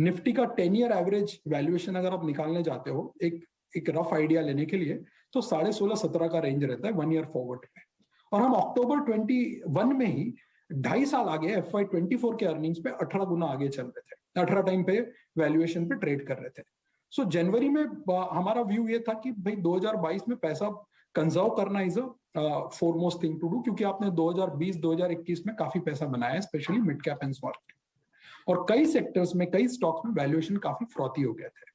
Nifty का 10 year average valuation अगर आप निकालने जाते हो एक रफ आइडिया लेने के लिए, तो 16.5-17 का रेंज रहता है 1 ईयर फॉरवर्ड में। और हम अक्टूबर 21 में ही 2.5 साल आगे FY24 के अर्निंग्स पे 18 गुना आगे चल रहे थे, 18 टाइम पे वैल्यूएशन पे ट्रेड कर रहे थे। सो जनवरी में हमारा व्यू ये था कि भाई 2022 में पैसा कंजर्व करना is a foremost thing to do, क्योंकि आपने 2020-2021 में काफी पैसा बनाया, specially mid cap and small cap, और कई सेक्टर्स में, कई स्टॉक्स में वैल्यूएशन काफी फ्रॉती हो गए थे।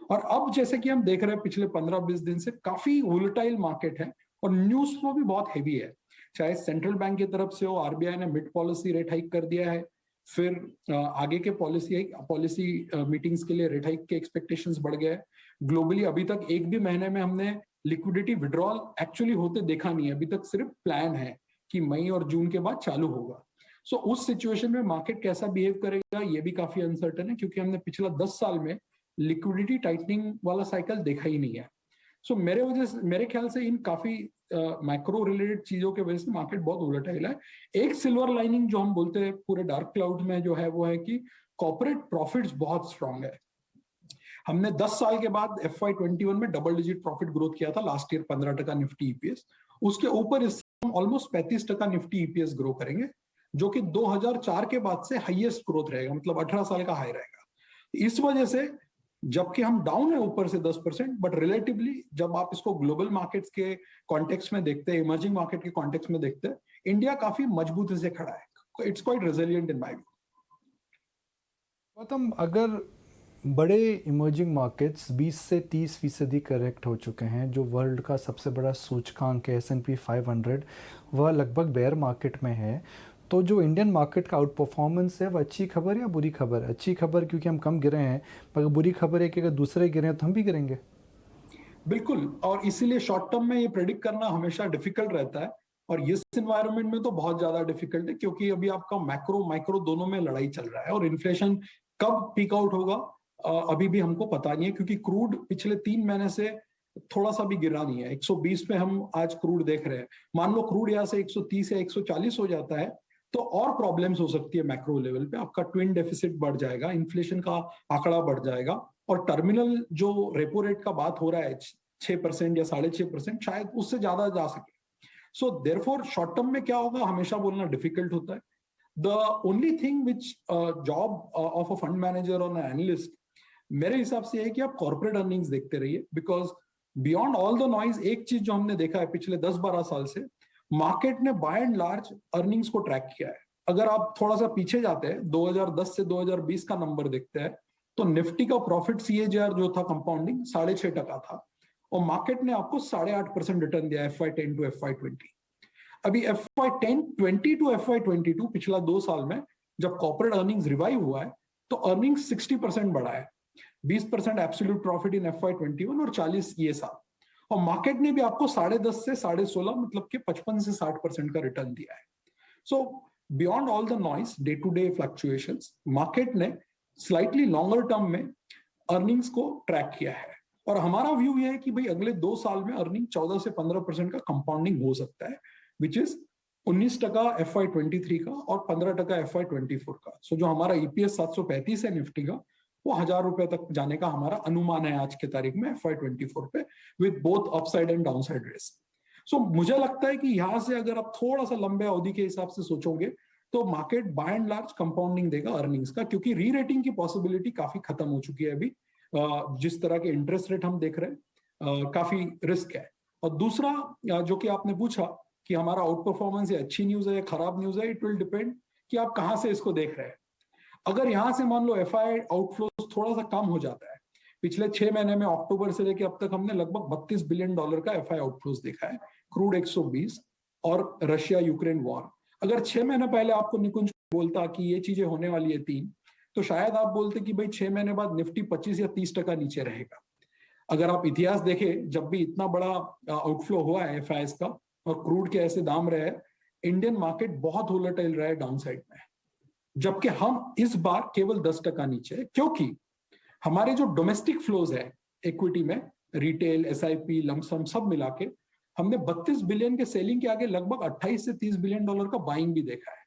और अब जैसे कि हम देख रहे हैं पिछले 15-20 दिन से काफी वोलेटाइल मार्केट है और न्यूज फ्लो भी बहुत हैवी है, चाहे सेंट्रल बैंक की तरफ से हो, आरबीआई ने मिड पॉलिसी रेट हाइक कर दिया है, फिर आगे के पॉलिसी मीटिंग्स के लिए रेट हाइक के एक्सपेक्टेशंस बढ़ गए। ग्लोबली अभी तक एक भी महीने में हमने लिक्विडिटी विड्रॉल एक्चुअली होते देखा नहीं है, अभी तक सिर्फ प्लान है कि मई और जून के बाद चालू होगा। सो उस सिचुएशन में मार्केट कैसा बिहेव करेगा ये भी काफी अनसर्टन है, क्योंकि हमने पिछला 10 साल में लिक्विडिटी टाइटनिंग वाला साइकिल देखा ही नहीं है। सो मेरे ख्याल से इन काफी मैक्रो रिलेटेड चीजों के वजह से मार्केट बहुत वोलेटाइल है। एक सिल्वर लाइनिंग जो हम बोलते हैं पूरे डार्क क्लाउड में जो है वो है कि कॉर्पोरेट प्रॉफिट्स बहुत स्ट्रांग है। हमने 10 साल के बाद FY21 में डबल डिजिट प्रॉफिट ग्रोथ किया था लास्ट ईयर, 15% निफ्टी ईपीएस, उसके ऊपर इस ऑलमोस्ट 35% निफ्टी ईपीएस ग्रो करेंगे, जो कि 2004 के बाद से हाईएस्ट ग्रोथ रहेगा, मतलब 18 साल का हाई रहेगा। इस वजह से जबकि हम डाउन है ऊपर से 10%, बट रिलेटिवली जब आप इसको ग्लोबल मार्केट्स के कॉन्टेक्स्ट में देखते हैं, इमर्जिंग मार्केट के कॉन्टेक्स्ट में देखते हैं, इंडिया काफी मजबूती से खड़ा है। It's quite resilient in my view. Gautam, अगर बड़े इमर्जिंग मार्केट्स 20 से 30% करेक्ट हो चुके हैं, जो वर्ल्ड का सबसे बड़ा सूचकांक है S&P 500 वह लगभग बेयर मार्केट में है, तो जो इंडियन मार्केट का आउट परफॉर्मेंस है वो अच्छी खबर या बुरी खबर? अच्छी खबर क्योंकि हम कम गिरे हैं, मगर बुरी खबर है कि अगर दूसरे गिरे तो हम भी गिरेंगे। बिल्कुल, और इसीलिए शॉर्ट टर्म में ये प्रेडिक्ट करना हमेशा डिफिकल्ट रहता है, और इस एनवायरनमेंट में तो बहुत ज्यादा डिफिकल्ट है, क्योंकि अभी आपका मैक्रो माइक्रो दोनों में लड़ाई चल रहा है, और इन्फ्लेशन कब पीक आउट होगा अभी भी हमको पता नहीं है, क्योंकि क्रूड पिछले 3 महीने से थोड़ा सा भी गिरा नहीं है। 120 पे हम आज क्रूड देख रहे हैं। मान लो क्रूड यहाँ से 130 या 140 हो जाता है तो और प्रॉब्लम्स हो सकती है मैक्रो लेवल पे, आपका ट्विन डेफिसिट बढ़ जाएगा, इन्फ्लेशन का आंकड़ा बढ़ जाएगा, और टर्मिनल जो रेपो रेट का बात हो रहा है 6% या 6.5%, शायद उससे ज्यादा जा सके। सो देयरफॉर शॉर्ट टर्म में क्या होगा हमेशा बोलना डिफिकल्ट होता है। The only thing which job of a fund manager और एनालिस्ट मेरे हिसाब से है कि आप कॉर्पोरेट अर्निंग्स देखते रहिए, because beyond all the noise एक चीज जो हमने देखा है पिछले 10-12 साल से, मार्केट ने बाय एंड लार्ज अर्निंग्स को ट्रैक किया है। अगर आप थोड़ा सा पीछे जाते हैं 2010 से 2020 का नंबर देखते हैं, तो निफ्टी का प्रॉफिट CAGR जो था कंपाउंडिंग 6.5% था, और मार्केट ने आपको 8.5% रिटर्न दिया FY10 टू FY20। अभी FY20 टू FY22 पिछला 2 साल में जब कॉर्पोरेट अर्निंग्स रिवाइव हुआ है तो अर्निंग्स 60% बढ़ा है, 20% एब्सोल्यूट प्रॉफिट इन FY21 और 40 ये साल, और मार्केट ने भी आपको 10.5 से 16.5 मतलब कि 55 से 60% का रिटर्न दिया है। So beyond all the noise day to day fluctuations, market ने स्लाइटली लॉन्गर टर्म में अर्निंग्स को ट्रैक किया है, और हमारा व्यू ये है कि भाई अगले 2 साल में अर्निंग 14 से 15% का कंपाउंडिंग हो सकता है, विच इज 19% FY23 का और 15% FY24 का। सो जो हमारा EPS 735 है निफ्टी का, वो 1000 रुपए तक जाने का हमारा अनुमान है आज के तारीख में FY24 पे, with both upside and downside risk. So मुझे लगता है कि यहां से अगर आप थोड़ा सा लंबे अवधि के हिसाब से सोचोगे तो market by and large compounding देगा अर्निंग्स का, क्योंकि री रेटिंग की पॉसिबिलिटी काफी खत्म हो चुकी है अभी। जिस तरह के इंटरेस्ट रेट हम देख रहे हैं काफी रिस्क है। और दूसरा जो कि आपने पूछा कि हमारा आउट परफॉर्मेंस अच्छी न्यूज है या खराब न्यूज है, इट विल डिपेंड कि आप कहां से इसको देख रहे हैं। अगर यहां से मान लो FI आउटफ्लो थोड़ा सा कम हो जाता है, पिछले 6 महीने में अक्टूबर से लेकर अब तक हमने लगभग $32 बिलियन का FI आउटफ्लोज देखा है, क्रूड 120 और रशिया यूक्रेन वॉर। अगर 6 महीने पहले आपको निकुंज बोलता कि ये चीजें होने वाली है 3, तो शायद आप बोलते कि भाई 6 महीने बाद निफ्टी 25 या 30% नीचे रहेगा। अगर आप इतिहास देखें, जब भी इतना बड़ा आउटफ्लो हुआ है FIs का और क्रूड के ऐसे दाम रहे, इंडियन मार्केट बहुत वोलेटाइल रहा है डाउन साइड में, जबकि हम इस बार केवल 10% नीचे है, क्योंकि हमारे जो डोमेस्टिक फ्लोज है इक्विटी में, रिटेल, SIP, लमसम सब मिला के हमने 32 बिलियन के सेलिंग के आगे लगभग 28 से 30 बिलियन डॉलर का बाइंग भी देखा है।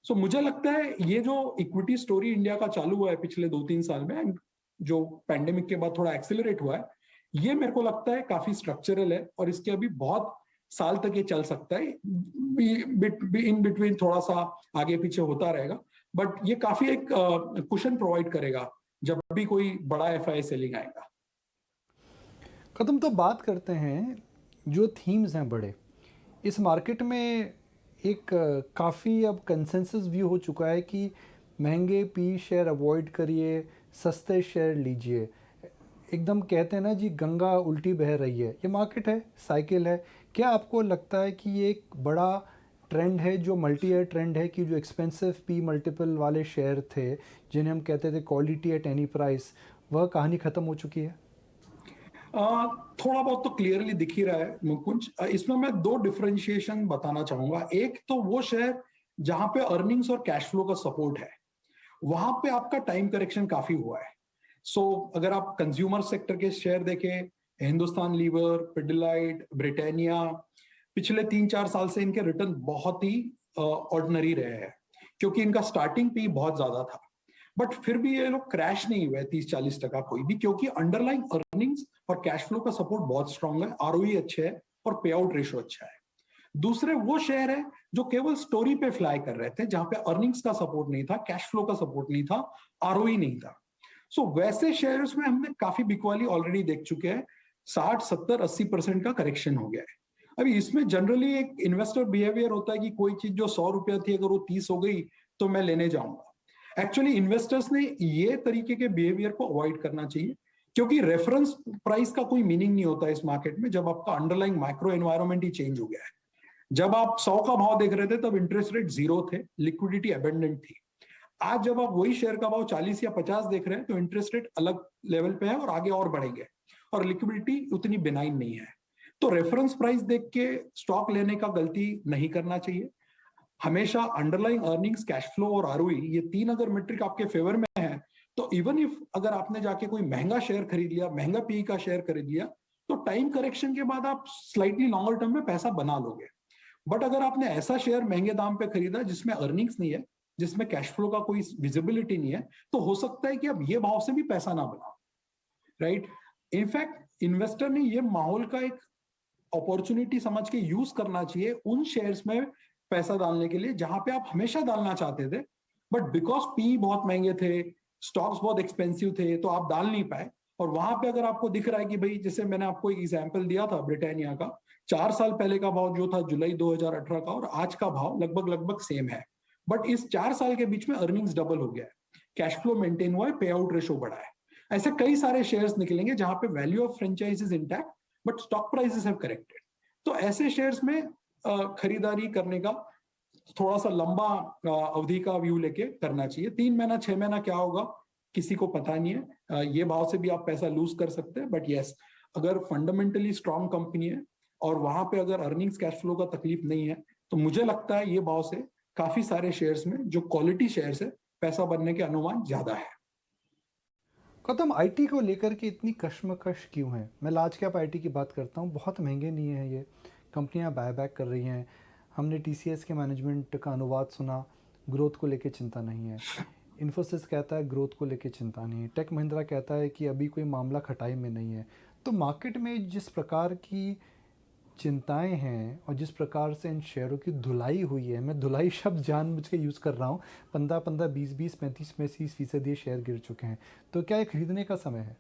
सो मुझे लगता है ये जो इक्विटी स्टोरी इंडिया का चालू हुआ है पिछले 2-3 साल में, and जो पैंडेमिक के बाद थोड़ा एक्सेलरेट हुआ है, ये मेरे को लगता है काफी स्ट्रक्चरल है और इसके अभी बहुत साल तक ये चल सकता है। इन बिटवीन थोड़ा सा आगे पीछे होता रहेगा, बट ये काफी एक कुशन प्रोवाइड करेगा जब भी कोई बड़ा एफआई सेलिंग आएगा। कदम, तो बात करते हैं जो थीम्स हैं बड़े इस मार्केट में। एक काफ़ी अब कंसेंसस व्यू हो चुका है कि महंगे पी शेयर अवॉइड करिए, सस्ते शेयर लीजिए। एकदम कहते हैं ना जी, गंगा उल्टी बह रही है। ये मार्केट है, साइकिल है। क्या आपको लगता है कि ये एक बड़ा ट्रेंड है जो मल्टी ईयर ट्रेंड है कि जो एक्सपेंसिव पी मल्टीपल वाले शेयर थे जिन्हें हम कहते थे क्वालिटी एट एनी प्राइस, वह कहानी ख़त्म हो चुकी है? थोड़ा बहुत तो क्लियरली दिख ही रहा है मुकुंज। इसमें मैं दो डिफरेंशिएशन बताना चाहूंगा। एक तो वो शेयर जहां पे अर्निंग्स और कैश फ्लो का सपोर्ट है, वहां पे आपका टाइम करेक्शन काफी हुआ है। सो अगर आप कंज्यूमर सेक्टर के शेयर देखें, हिंदुस्तान लीवर, पिडिलाइट, ब्रिटानिया, पिछले 3-4 साल से इनके रिटर्न बहुत ही ऑर्डिनरी रहे हैं, क्योंकि इनका स्टार्टिंग पी बहुत ज्यादा था। बट फिर भी ये लोग क्रैश नहीं हुए 30-40% कोई भी, क्योंकि अंडरलाइन अर्निंग्स और कैश फ्लो का सपोर्ट बहुत स्ट्रांग है, आरओई अच्छे है और पे आउट रेशो अच्छा है। दूसरे वो शेयर है जो केवल स्टोरी पे फ्लाई कर रहे थे, जहां पे अर्निंग्स का सपोर्ट नहीं था, कैश फ्लो का सपोर्ट नहीं था, आरओई नहीं था। सो वैसे शेयर्स में हमने काफी बिकवाली ऑलरेडी देख चुके हैं। 60-70-80% का करेक्शन हो गया है। अभी इसमें जनरली एक इन्वेस्टर बिहेवियर होता है कि कोई चीज जो 100 रुपया थी अगर वो 30 हो गई तो मैं लेने जाऊंगा। एक्चुअली इन्वेस्टर्स ने ये तरीके के बिहेवियर को अवॉइड करना चाहिए, क्योंकि रेफरेंस प्राइस का कोई मीनिंग नहीं होता इस मार्केट में जब आपका अंडरलाइंग माइक्रो एनवायरनमेंट ही चेंज हो गया है। जब आप 100 का भाव देख रहे थे तब इंटरेस्ट रेट 0 थे, लिक्विडिटी अबेंडेंट थी। आज जब आप वही शेयर का भाव 40 या 50 देख रहे हैं तो इंटरेस्ट रेट अलग लेवल पे है और आगे और बढ़ेंगे और लिक्विडिटी उतनी बिनाइन नहीं है। तो रेफरेंस प्राइस देख के स्टॉक लेने का गलती नहीं करना चाहिए। हमेशा अंडरलाइंग अर्निंग्स, कैश फ्लो और आरओई, ये 3 अगर मेट्रिक आपके फेवर में है तो इवन इफ अगर आपने जाके कोई महंगा शेयर खरीद लिया, महंगा पी का शेयर खरीद लिया, तो टाइम करेक्शन के बाद आप स्लाइटली लॉन्गर टर्म में पैसा बना लोगे। बट अगर आपने ऐसा शेयर महंगे दाम पे खरीदा जिसमें अर्निंग्स नहीं है, जिसमें कैश फ्लो का कोई विजिबिलिटी नहीं है, तो हो सकता है कि अब ये भाव से भी पैसा ना बनाओ, राइट। इनफैक्ट इन्वेस्टर ने ये माहौल का एक अपॉर्चुनिटी समझ के यूज करना चाहिए उन शेयर्स में पैसा डालने के लिए जहां पे आप हमेशा डालना चाहते थे, बट बिकॉज पी बहुत महंगे थे, स्टॉक्स बहुत एक्सपेंसिव थे, तो आप डाल नहीं पाए। और वहां पे अगर आपको दिख रहा है कि भाई, जैसे मैंने आपको एक एग्जांपल दिया था ब्रिटानिया का, 4 साल पहले का भाव जो था जुलाई 2018 का और आज का भाव लगभग सेम है, बट इस 4 साल के बीच में अर्निंग्स डबल हो गया है, कैश फ्लो मेंटेन हुआ है, पे आउट रेशो बढ़ा है। ऐसे कई सारे शेयर्स निकलेंगे जहां पे value of franchise is intact but stock prices have corrected. तो ऐसे शेयर्स में खरीदारी करने का थोड़ा सा लंबा अवधि का व्यू लेके करना चाहिए। 3 महीना 6 महीना क्या होगा किसी को पता नहीं है। ये भाव से भी आप पैसा लूज कर सकते हैं, बट यस, अगर फंडामेंटली स्ट्रांग कंपनी है और वहां पे अगर अर्निंग्स कैश फ्लो का तकलीफ नहीं है, तो मुझे लगता है ये भाव से काफी सारे शेयर्स में जो क्वालिटी शेयर्स है पैसा बनने के अनुमान ज्यादा है। कदम, आईटी को लेकर के इतनी कश्मकश क्यों है? मैं लार्ज कैप आईटी की बात करता हूँ, बहुत महंगे नहीं है ये, कंपनियां बायबैक कर रही हैं। हमने टीसीएस के मैनेजमेंट का अनुवाद सुना, ग्रोथ को लेके चिंता नहीं है। इन्फोसिस कहता है ग्रोथ को लेके चिंता नहीं है। टेक महिंद्रा कहता है कि अभी कोई मामला खटाई में नहीं है। तो मार्केट में जिस प्रकार की चिंताएं हैं और जिस प्रकार से इन शेयरों की धुलाई हुई है, मैं धुलाई शब्द जानबूझ के यूज़ कर रहा हूँ, 15-15, 20-20, 35-35% ये शेयर गिर चुके हैं। तो क्या ये खरीदने का समय है?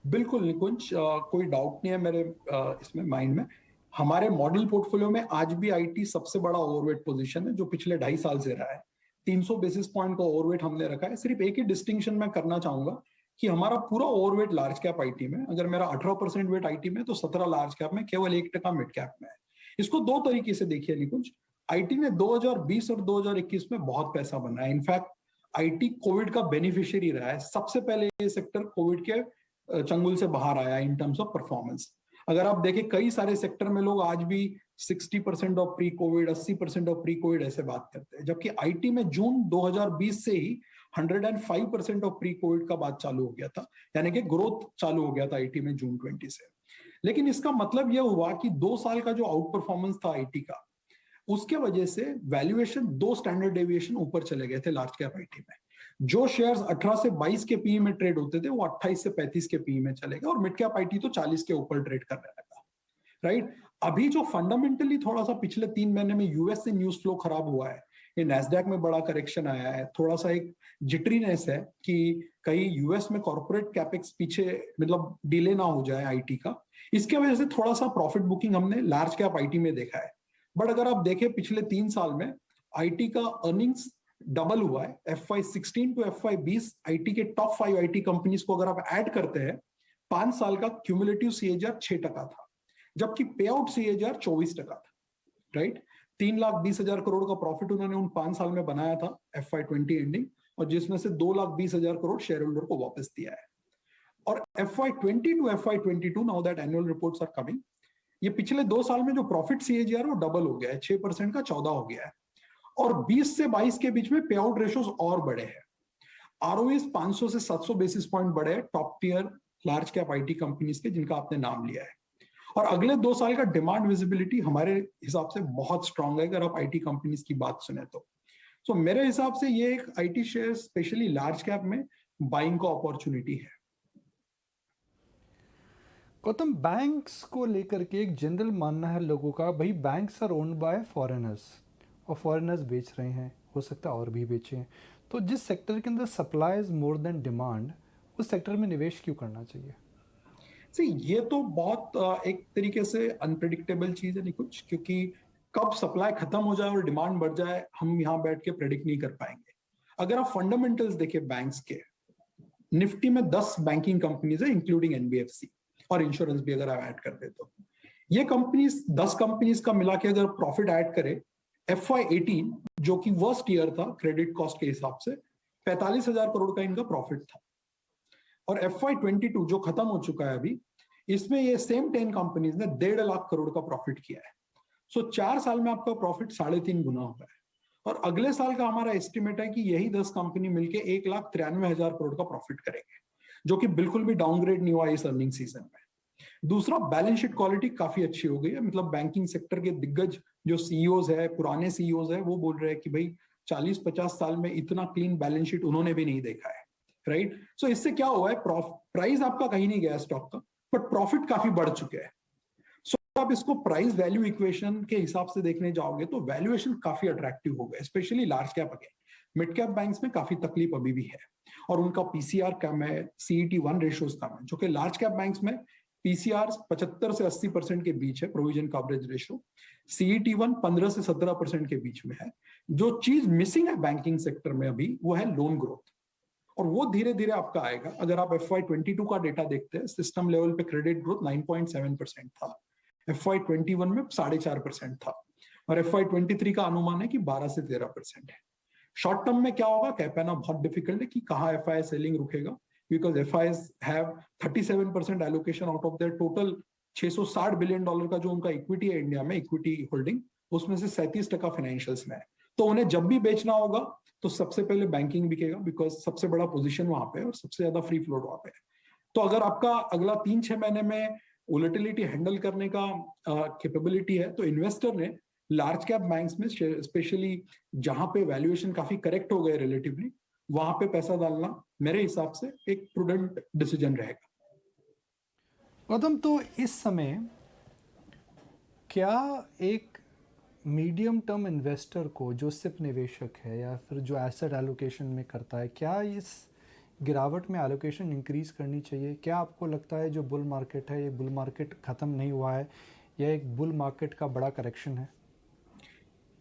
बिल्कुल निकुंज, कोई डाउट नहीं है मेरे इसमें माइंड में। हमारे मॉडल पोर्टफोलियो में आज भी आईटी सबसे बड़ा ओवरवेट पोजीशन है, जो पिछले 2.5 साल से रहा है। 300 बेसिस पॉइंट का ओवरवेट हमने रखा है। सिर्फ एक ही डिस्टिंक्शन मैं करना चाहूंगा कि हमारा पूरा ओवरवेट लार्ज कैप आईटी में, अगर मेरा 18% वेट आईटी में तो 17 लार्ज कैप में, केवल 1% मिड कैप में है। इसको 2 तरीके से देखिए निकुंज। आईटी ने 2020 और 2021 में बहुत पैसा बनाया। इनफैक्ट आईटी कोविड का बेनिफिशियरी रहा है। सबसे पहले ये सेक्टर कोविड के चंगुल से बाहर आया इन टर्म्स ऑफ परफॉर्मेंस। अगर आप देखें, कई सारे सेक्टर में लोग आज भी 60% of pre Covid, 80% of pre Covid ऐसे बात करते हैं, जबकि आईटी में जून 2020 से ही 105% ऑफ प्री कोविड का बात चालू हो गया था, यानी कि ग्रोथ चालू हो गया था आईटी में जून 20 से। लेकिन इसका मतलब यह हुआ कि 2 साल का जो आउट परफॉर्मेंस था आईटी का, उसके वजह से वैल्यूएशन 2 स्टैंडर्ड डेविएशन ऊपर चले गए थे लार्ज कैप आईटी में। जो शेयर्स 18 से 22 के पीई में ट्रेड होते थे वो 28 से 35 के पीई में चले गए और मिड कैप आईटी तो 40 के ऊपर ट्रेड करने लगा, राइट। अभी जो फंडामेंटली थोड़ा सा पिछले 3 महीने में यूएस से न्यूज फ्लो खराब हुआ है, ये नैस्डैक में बड़ा करेक्शन आया है, थोड़ा सा एक जिटरीनेस है कि कहीं यूएस में कॉर्पोरेट कैपेक्स पीछे मतलब डिले ना हो जाए आईटी का, इसके वजह से थोड़ा सा प्रॉफिट बुकिंग हमने लार्ज कैप आईटी में देखा है। बट अगर आप देखें पिछले 3 साल में आईटी का अर्निंग्स डबल हुआ है। FY16 टू FY20 आईटी के टॉप 5 आईटी कंपनीज को अगर आप ऐड करते हैं, 5 साल का क्यूमुलेटिव CAGR 6% था, जबकि पे आउट CAGR 24% था, राइट। 3,20,000 करोड़ का प्रॉफिट उन्होंने उन 5 साल में बनाया था FY20 एंडिंग, और जिसमें से 2,20,000 करोड़ शेयर होल्डर को वापस दिया है। और FY20 to FY22 now that annual reports are coming, ये पिछले 2 साल में जो प्रॉफिट CAGR वो डबल हो गया है, 6% का 14 हो गया है, और 20 से 22 के बीच में पे आउट रेशियोज और बढ़े हैं। ROEs 500 से 700 बेसिस पॉइंट बढ़े हैं top tier large cap IT companies के जिनका आपने नाम लिया है। और अगले 2 साल का डिमांड विजिबिलिटी हमारे हिसाब से बहुत स्ट्रांग है अगर आप आईटी कंपनीज की बात सुने तो। सो मेरे हिसाब से ये एक IT share specially large cap में बाइंग का अपॉर्चुनिटी है। गौतम, बैंक्स को लेकर के एक जनरल मानना है लोगों का, भाई banks are owned by foreigners और फॉरेनर्स बेच रहे हैं, हो सकता है और भी बेचें, तो जिस सेक्टर के अंदर supply is more than demand, उस सेक्टर में निवेश क्यों करना चाहिए? ये तो बहुत एक तरीके से अनप्रेडिक्टेबल चीज है कुछ, क्योंकि कब सप्लाई खत्म हो जाए और डिमांड बढ़ जाए हम यहाँ बैठ के प्रेडिक्ट नहीं कर पाएंगे। अगर आप फंडामेंटल्स देखें बैंक्स के, निफ्टी में 10 बैंकिंग कंपनीज है इंक्लूडिंग एनबीएफसी, और इंश्योरेंस भी अगर आप ऐड कर दे तो ये कंपनीज 10 कंपनीज का मिला के अगर प्रॉफिट ऐड करे, FY18 जो कि वर्स्ट ईयर था क्रेडिट कॉस्ट के हिसाब से, 45,000 करोड़ का इनका प्रॉफिट था। और FY22 जो खत्म हो चुका है अभी, इसमें ये सेम 10 कंपनीज ने 1.5 लाख करोड़ का प्रॉफिट किया है। सो 4 साल में आपका प्रॉफिट 3.5 गुना हुआ है, और अगले साल का हमारा एस्टिमेट है कि यही 10 कंपनी मिलके 1,93,000 करोड़ का प्रॉफिट करेंगे, जो कि बिल्कुल भी डाउनग्रेड नहीं हुआ इस अर्निंग सीजन में। दूसरा, बैलेंस शीट क्वालिटी काफी अच्छी हो गई है, मतलब बैंकिंग सेक्टर के दिग्गज जो सीईओज है, पुराने सीईओज है, वो बोल रहे हैं कि भाई 40-50 साल में इतना क्लीन बैलेंस शीट उन्होंने भी नहीं देखा है, राइट। सो इससे क्या हुआ है, प्राइस आपका कहीं नहीं गया स्टॉक का, बट प्रॉफिट काफी बढ़ चुके हैं। सो आप इसको प्राइस वैल्यू इक्वेशन के हिसाब से देखने जाओगे तो वैल्यूएशन काफी अट्रैक्टिव हो गए, specially large cap. Again mid cap banks में काफी तकलीफ अभी भी है, और उनका पीसीआर कम है, CET1 रेशियोज कम है, जो कि लार्ज कैप बैंक्स में पीसीआर 75 से 80% के बीच है, प्रोविजन कवरेज रेशियो, CET1 15 से 17% के बीच में है। जो चीज मिसिंग है बैंकिंग सेक्टर में अभी वो है लोन ग्रोथ, और वो धीरे धीरे आपका आएगा। अगर आप FY22 का डेटा देखते हैं, सिस्टम लेवल पे क्रेडिट ग्रोथ 9.7% था, FY21 में 4.5% था, और FY23 का अनुमान है कि 12 से 13% है। शॉर्ट टर्म में क्या होगा कह पाना बहुत डिफिकल्ट है कि कहाँ FI सेलिंग रुकेगा, because FIs have 37% allocation out of their total $660 billion का जो उनका इक्विटी है इंडिया में, इक्विटी होल्डिंग, उसमें से 37% फाइनेंशियल्स में है। तो उन्हें जब भी बेचना होगा तो सबसे पहले बैंकिंग बिकेगा, बिकॉज सबसे बड़ा पोजीशन वहां पे है और सबसे ज्यादा फ्री फ्लोट वहां पे है। तो अगर आपका अगला 3-6 महीने में वोलेटिलिटी हैंडल करने का कैपेबिलिटी है, तो इन्वेस्टर ने लार्ज कैप बैंक्स में स्पेशली जहां पे वैल्यूएशन काफी करेक्ट हो गए रिलेटिवली, वहां पे पैसा डालना मेरे हिसाब से एक प्रूडेंट डिसीजन रहेगा। गौतम, तो इस समय क्या एक मीडियम टर्म इन्वेस्टर को, जो सिर्फ निवेशक है या फिर जो एसेट एलोकेशन में करता है, क्या इस गिरावट में एलोकेशन इंक्रीज करनी चाहिए? क्या आपको लगता है जो बुल मार्केट है, ये बुल मार्केट ख़त्म नहीं हुआ है, यह एक बुल मार्केट का बड़ा करेक्शन है?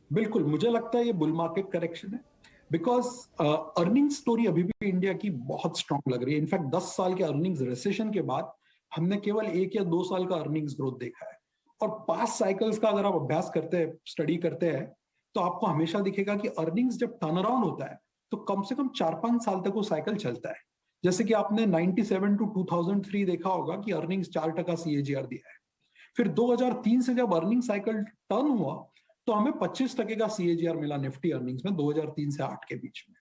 बिल्कुल, मुझे लगता है ये बुल मार्केट करेक्शन है, बिकॉज अर्निंग स्टोरी अभी भी इंडिया की बहुत स्ट्रांग लग रही है। इनफैक्ट 10 साल के अर्निंग्स रिसेशन के बाद हमने केवल 1 या 2 साल का अर्निंग्स ग्रोथ देखा है, और पास्ट साइकिल्स का अगर आप अभ्यास करते हैं, स्टडी करते हैं, तो आपको हमेशा दिखेगा कि अर्निंग्स जब टर्न अराउंड होता है तो कम से कम 4-5 साल तक वो साइकिल चलता है। जैसे कि आपने 97 टू 2003 देखा होगा कि अर्निंग्स 4% CAGR दिया है। फिर 2003 से जब अर्निंग साइकिल टर्न हुआ तो हमें 25% का CAGR मिला निफ्टी अर्निंग्स में 2003 से 8 के बीच में।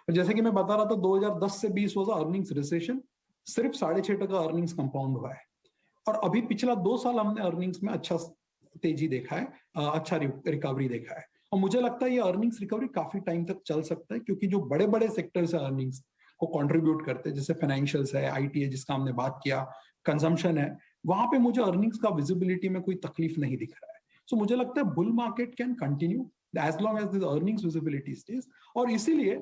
और जैसे कि मैं बता रहा था, 2010 से 20 हुआ अर्निंग्स रिसेशन, सिर्फ 6.5% अर्निंग्स कंपाउंड हुआ है। और अभी पिछला 2 साल हमने अर्निंग्स में अच्छा तेजी देखा है, अच्छा रिकवरी देखा है। और मुझे लगता है ये अर्निंग्स रिकवरी काफी टाइम तक चल सकता है, क्योंकि जो बड़े बड़े सेक्टर्स है अर्निंग्स को कंट्रीब्यूट करते हैं, जैसे फाइनेंशियल्स है, आईटी है जिसका हमने बात किया, कंजम्पशन है, वहां पे मुझे अर्निंग्स का विजिबिलिटी में कोई तकलीफ नहीं दिख रहा है। सो मुझे लगता है bull market can continue as long as this earnings visibility stage. और इसीलिए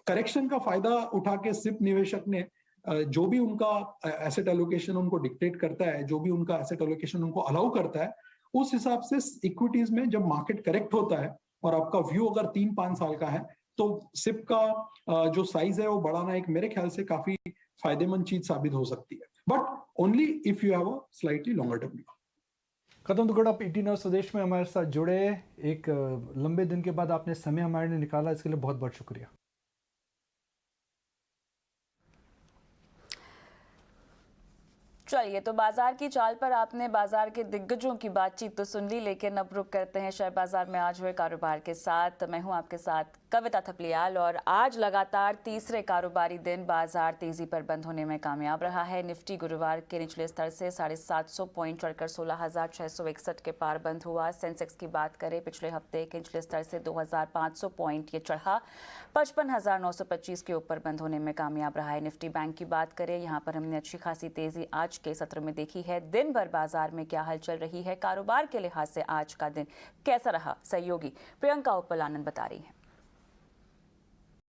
करेक्शन का फायदा उठा के सिप निवेशक ने जो भी उनका एसेट एलोकेशन उनको डिक्टेट करता है, जो भी उनका एसेट एलोकेशन उनको अलाउ करता है, उस हिसाब से इक्विटीज में जब मार्केट करेक्ट होता है और आपका व्यू अगर 3-5 साल का है, तो सिप का जो साइज है वो बढ़ाना एक मेरे ख्याल से काफी फायदेमंद चीज साबित हो सकती है, but only if you have a slightly longer term view. Kadam Dugad आप ईटी न्यूज़ स्वदेश में हमारे साथ जुड़े, एक लंबे दिन के बाद आपने समय हमारे लिए निकाला, इसके लिए बहुत बहुत शुक्रिया। चलिए, तो बाजार की चाल पर आपने बाजार के दिग्गजों की बातचीत तो सुन ली, लेकिन अब रुक करते हैं शेयर बाजार में आज हुए कारोबार के साथ। मैं हूं आपके साथ कविता थपलियाल, और आज लगातार तीसरे कारोबारी दिन बाजार तेजी पर बंद होने में कामयाब रहा है। निफ्टी गुरुवार के निचले स्तर से 750 पॉइंट चढ़कर 16,661 के पार बंद हुआ। सेंसेक्स की बात करें, पिछले हफ्ते के निचले स्तर से 2,500 पॉइंट ये चढ़ा 55,925 के ऊपर बंद होने में कामयाब रहा है। निफ्टी बैंक की बात करें, यहाँ पर हमने अच्छी खासी तेजी आज के सत्र में देखी है। दिन भर बाजार में क्या हलचल रही है, कारोबार के लिहाज से आज का दिन कैसा रहा, सहयोगी प्रियंका उपल आनंद बता रही है।